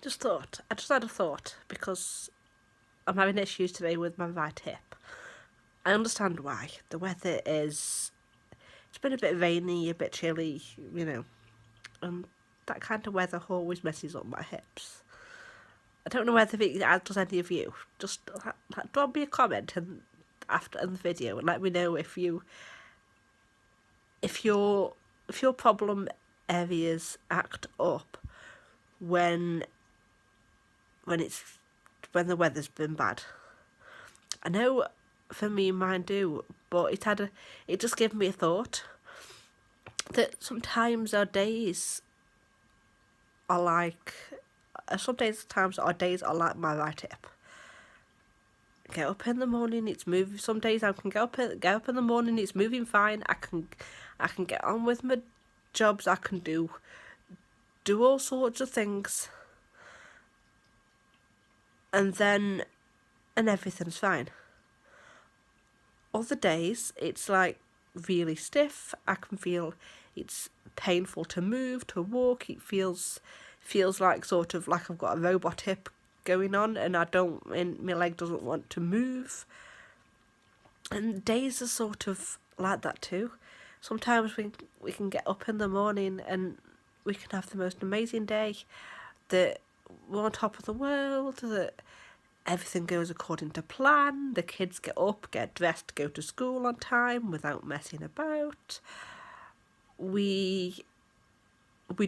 I just had a thought, because I'm having issues today with my right hip. I understand why. The weather is, it's been a bit rainy, a bit chilly, and that kind of weather always messes up my hips. I don't know whether it does any of you. Just drop me a comment after the video and let me know if your problem areas act up when the weather's been bad. I know for me mine do, but it just gave me a thought that sometimes our days are like our days are like my right hip. Get up in the morning, it's moving. Some days I can get up in the morning, it's moving fine. I can get on with my jobs. I can do all sorts of things, and everything's fine. Other days it's like really stiff. I can feel it's painful to move, to walk. It feels like sort of like I've got a robot hip going on, and my leg doesn't want to move. And days are sort of like that too. Sometimes we can get up in the morning and we can have the most amazing day, that we're on top of the world, that everything goes according to plan, the kids get up, get dressed, go to school on time without messing about. We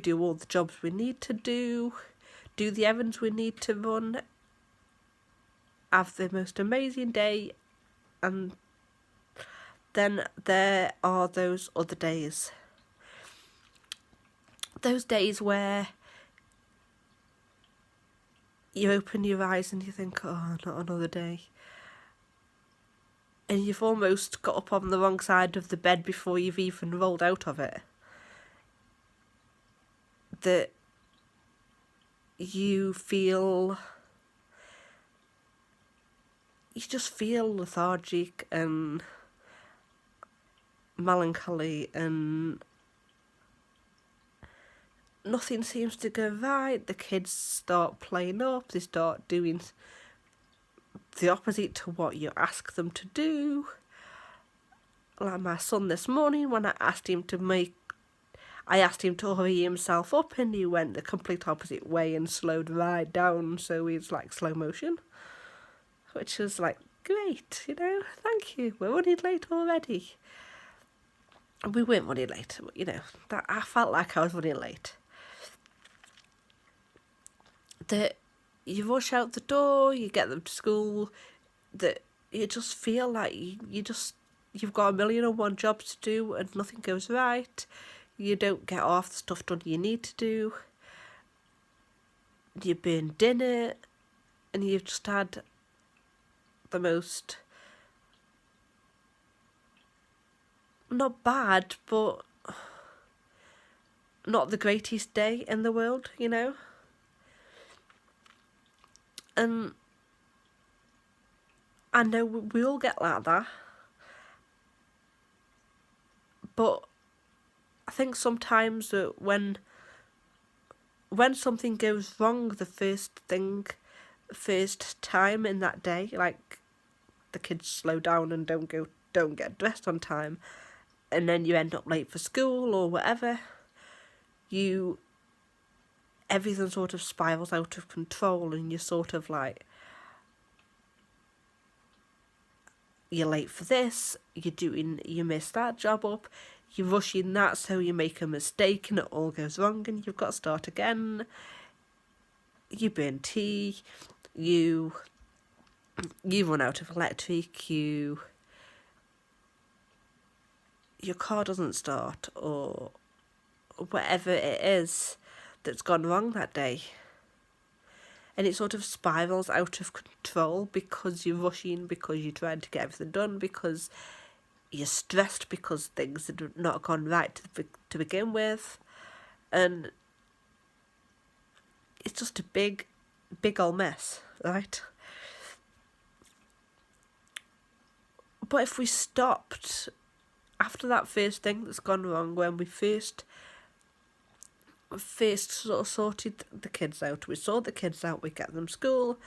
do all the jobs we need to do the errands we need to run, have the most amazing day. And then there are those other days. Those days where you open your eyes and you think, oh, not another day. And you've almost got up on the wrong side of the bed before you've even rolled out of it. That you just feel lethargic and melancholy, and nothing seems to go right. The kids start playing up, they start doing the opposite to what you ask them to do. Like my son this morning, when I asked him to hurry himself up, and he went the complete opposite way and slowed right down, so it's like slow motion, which was like, great, thank you, we're running late already. We weren't running late, that I felt like I was running late. That you rush out the door, you get them to school, that you just feel like you've got 1,000,001 jobs to do and nothing goes right. You don't get half the stuff done you need to do. You burn dinner, and you've just had the most, not bad, but not the greatest day in the world, And I know we all get like that, but I think sometimes that when something goes wrong the first time in that day, like the kids slow down and don't get dressed on time, and then you end up late for school or whatever, everything sort of spirals out of control, and you're sort of like, you're late for this, you miss that job up, you're rushing that, so you make a mistake and it all goes wrong, and you've got to start again. You burn tea, you run out of electric, your car doesn't start, or whatever it is that's gone wrong that day. And it sort of spirals out of control because you're rushing, because you're trying to get everything done, because you're stressed, because things have not gone right to begin with. And it's just a big old mess, right? But if we stopped after that first thing that's gone wrong, when we first first sort of sorted the kids out. We sort the kids out, we get them school,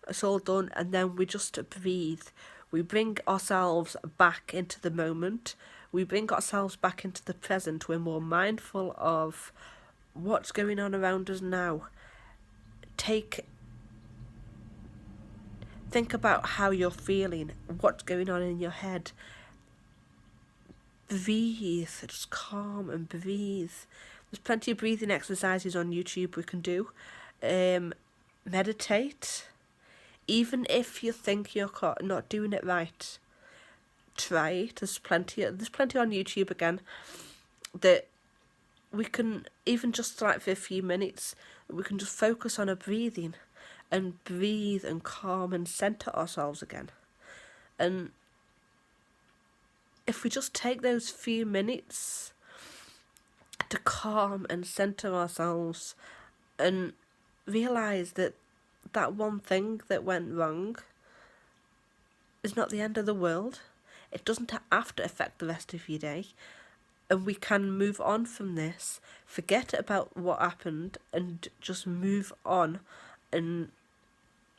it's all done, and then we just breathe. We bring ourselves back into the moment. We bring ourselves back into the present. We're more mindful of what's going on around us now. Think about how you're feeling, what's going on in your head. Breathe, just calm and breathe. There's plenty of breathing exercises on YouTube we can do. Meditate. Even if you think you're not doing it right, try it. There's plenty on YouTube again that we can, even just like for a few minutes, we can just focus on our breathing and breathe and calm and center ourselves again. And if we just take those few minutes to calm and center ourselves and realize that that one thing that went wrong is not the end of the world. It doesn't have to affect the rest of your day. And we can move on from this, forget about what happened, and just move on and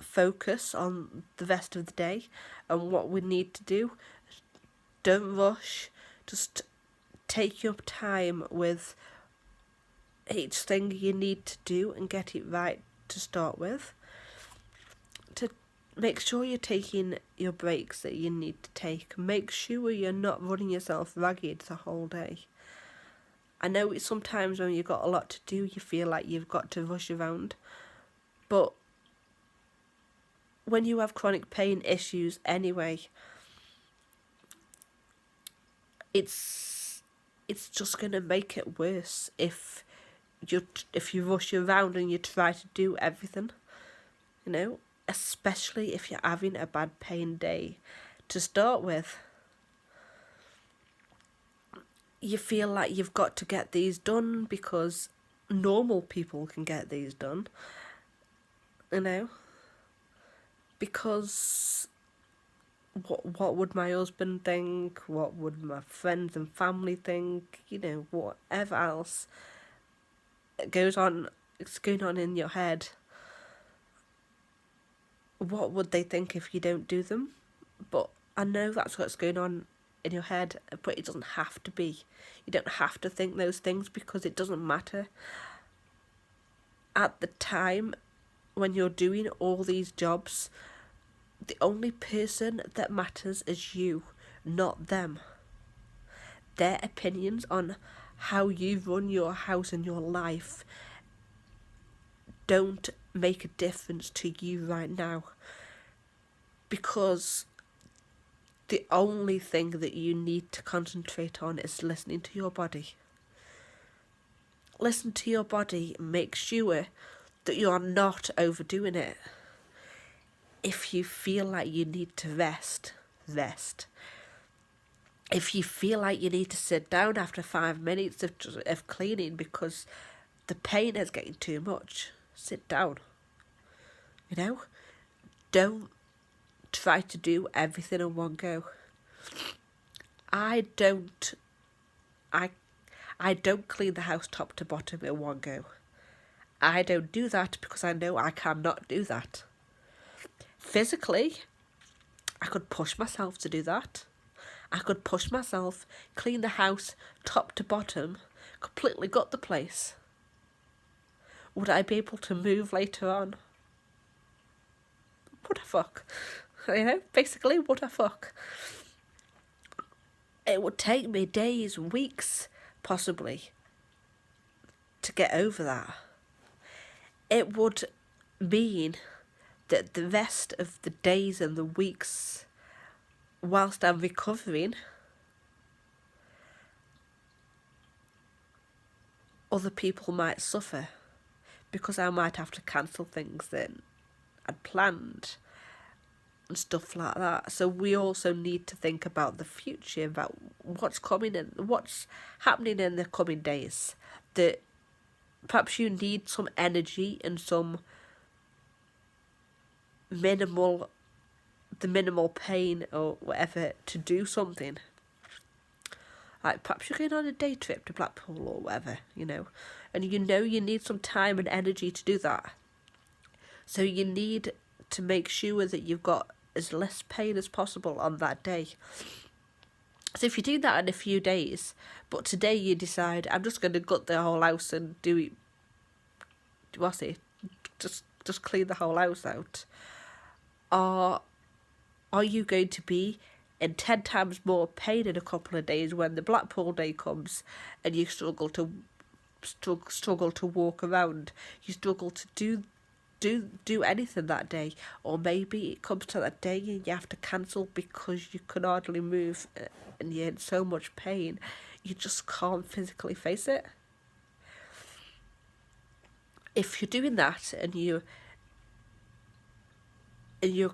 focus on the rest of the day and what we need to do. Don't rush. Just take your time with each thing you need to do and get it right to start with. To make sure you're taking your breaks that you need to take. Make sure you're not running yourself ragged the whole day. I know it's sometimes when you've got a lot to do, you feel like you've got to rush around. But when you have chronic pain issues anyway, it's just going to make it worse if you rush around and you try to do everything, you know, especially if you're having a bad pain day to start with. You feel like you've got to get these done because normal people can get these done, you know, because what would my husband think, what would my friends and family think, you know, whatever else it's going on in your head. What would they think if you don't do them? But I know that's what's going on in your head, but it doesn't have to be. You don't have to think those things because it doesn't matter. At the time when you're doing all these jobs, the only person that matters is you, not them. Their opinions on how you run your house and your life don't make a difference to you right now, because the only thing that you need to concentrate on is listening to your body. Listen to your body. Make sure that you're not overdoing it. If you feel like you need to rest. If you feel like you need to sit down after 5 minutes of cleaning because the pain is getting too much, sit down. You know? Don't try to do everything in one go. I don't clean the house top to bottom in one go. I don't do that because I know I cannot do that. Physically, I could push myself to do that. I could push myself, clean the house top to bottom, completely gut the place. Would I be able to move later on? What the fuck? You know, basically, what the fuck? It would take me days, weeks, possibly, to get over that. It would mean that the rest of the days and the weeks whilst I'm recovering, other people might suffer because I might have to cancel things that I'd planned and stuff like that. So we also need to think about the future, about what's coming and what's happening in the coming days. That perhaps you need some energy and some minimal pain or whatever to do something. Like perhaps you're going on a day trip to Blackpool or whatever, and you need some time and energy to do that. So you need to make sure that you've got as less pain as possible on that day. So if you do that in a few days, but today you decide, I'm just going to gut the whole house and do it, just clean the whole house out, are you going to be in 10 times more pain in a couple of days when the Blackpool day comes and you struggle to walk around, you struggle to do anything that day, or maybe it comes to that day and you have to cancel because you can hardly move and you're in so much pain you just can't physically face it. If you're doing that and you're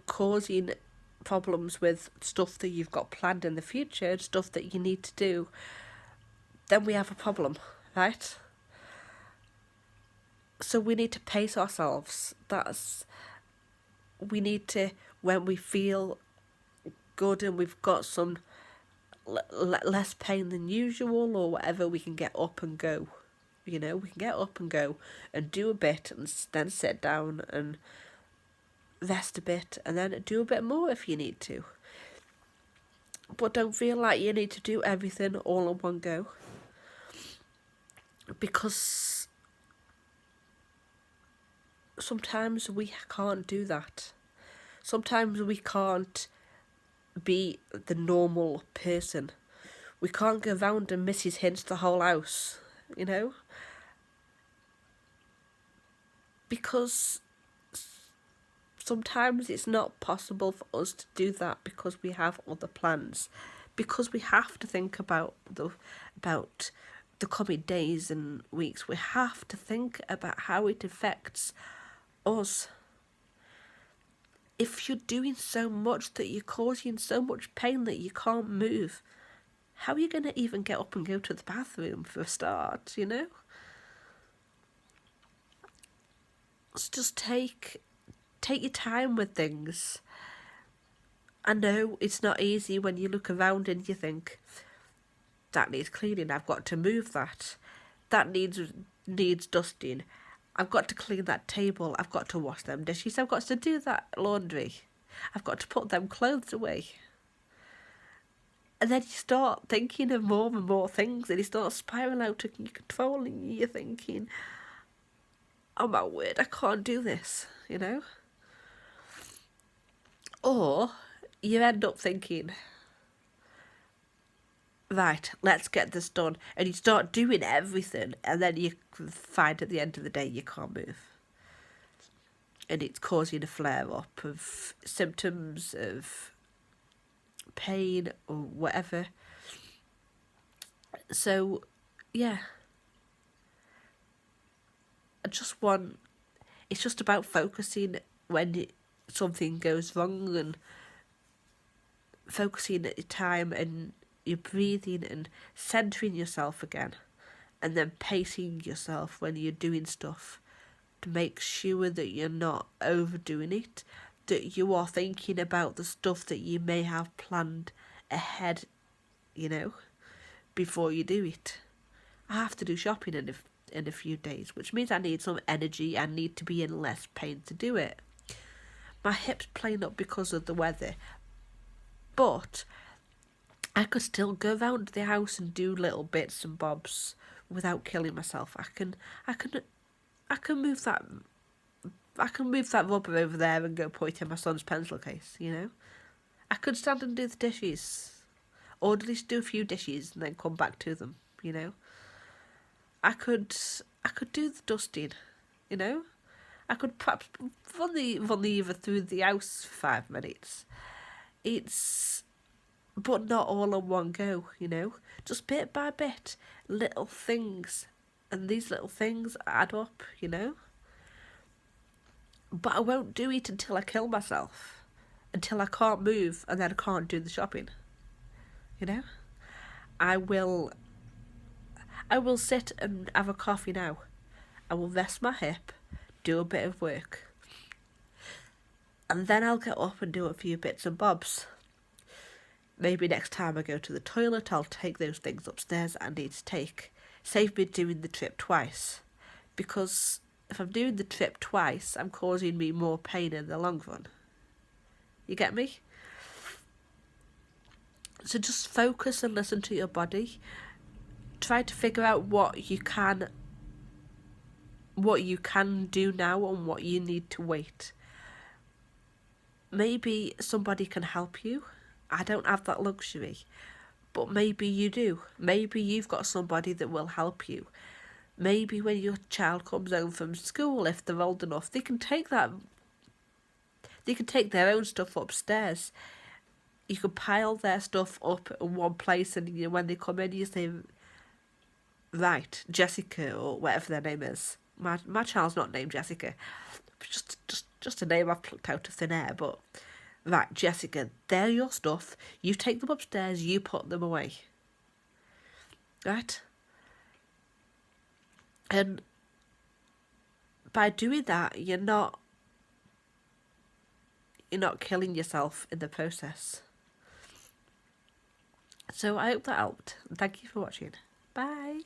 causing problems with stuff that you've got planned in the future, stuff that you need to do, then we have a problem, right? So we need to pace ourselves. We need to, when we feel good and we've got some less pain than usual or whatever, we can get up and go. We can get up and go and do a bit and then sit down and rest a bit and then do a bit more if you need to. But don't feel like you need to do everything all in one go, because sometimes we can't do that. Sometimes we can't be the normal person. We can't go round and Mrs. Hinch the whole house, because sometimes it's not possible for us to do that because we have other plans, because we have to think about the coming days and weeks. We have to think about how it affects us. If you're doing so much that you're causing so much pain that you can't move, how are you going to even get up and go to the bathroom for a start, So just take your time with things. I know it's not easy when you look around and you think, that needs cleaning, I've got to move that. That needs dusting. I've got to clean that table. I've got to wash them dishes. I've got to do that laundry. I've got to put them clothes away. And then you start thinking of more and more things and you start spiraling out of control and you're thinking, oh my word, I can't do this, Or you end up thinking, right, let's get this done. And you start doing everything and then you find at the end of the day you can't move. And it's causing a flare-up of symptoms of pain or whatever. So, yeah. It's just about focusing when something goes wrong and focusing at your time and you're breathing and centering yourself again, and then pacing yourself when you're doing stuff to make sure that you're not overdoing it, that you are thinking about the stuff that you may have planned ahead, before you do it. I have to do shopping in a few days, which means I need some energy. I need to be in less pain to do it. My hip's playing up because of the weather, but I could still go round the house and do little bits and bobs without killing myself. I can move that. I can move that rubber over there and go put it in my son's pencil case. I could stand and do the dishes, or at least do a few dishes and then come back to them. I could do the dusting. I could perhaps run the lever through the house for 5 minutes. But not all in one go, just bit by bit, little things, and these little things add up, But I won't do it until I kill myself, until I can't move, and then I can't do the shopping, I will sit and have a coffee now. I will rest my hip, do a bit of work, and then I'll get up and do a few bits and bobs. maybe next time I go to the toilet, I'll take those things upstairs I need to take. Save me doing the trip twice. Because if I'm doing the trip twice, I'm causing me more pain in the long run. You get me? So just focus and listen to your body. Try to figure out what you can do now and what you need to wait. Maybe somebody can help you. I don't have that luxury, but maybe you do. Maybe you've got somebody that will help you. Maybe when your child comes home from school, if they're old enough, they can take their own stuff upstairs. You can pile their stuff up in one place, and when they come in, you say, right, Jessica, or whatever their name is. My child's not named Jessica. Just a name I've plucked out of thin air, but right, Jessica, they're your stuff. You take them upstairs, you put them away. Right? And by doing that, you're not killing yourself in the process. So I hope that helped. Thank you for watching. Bye.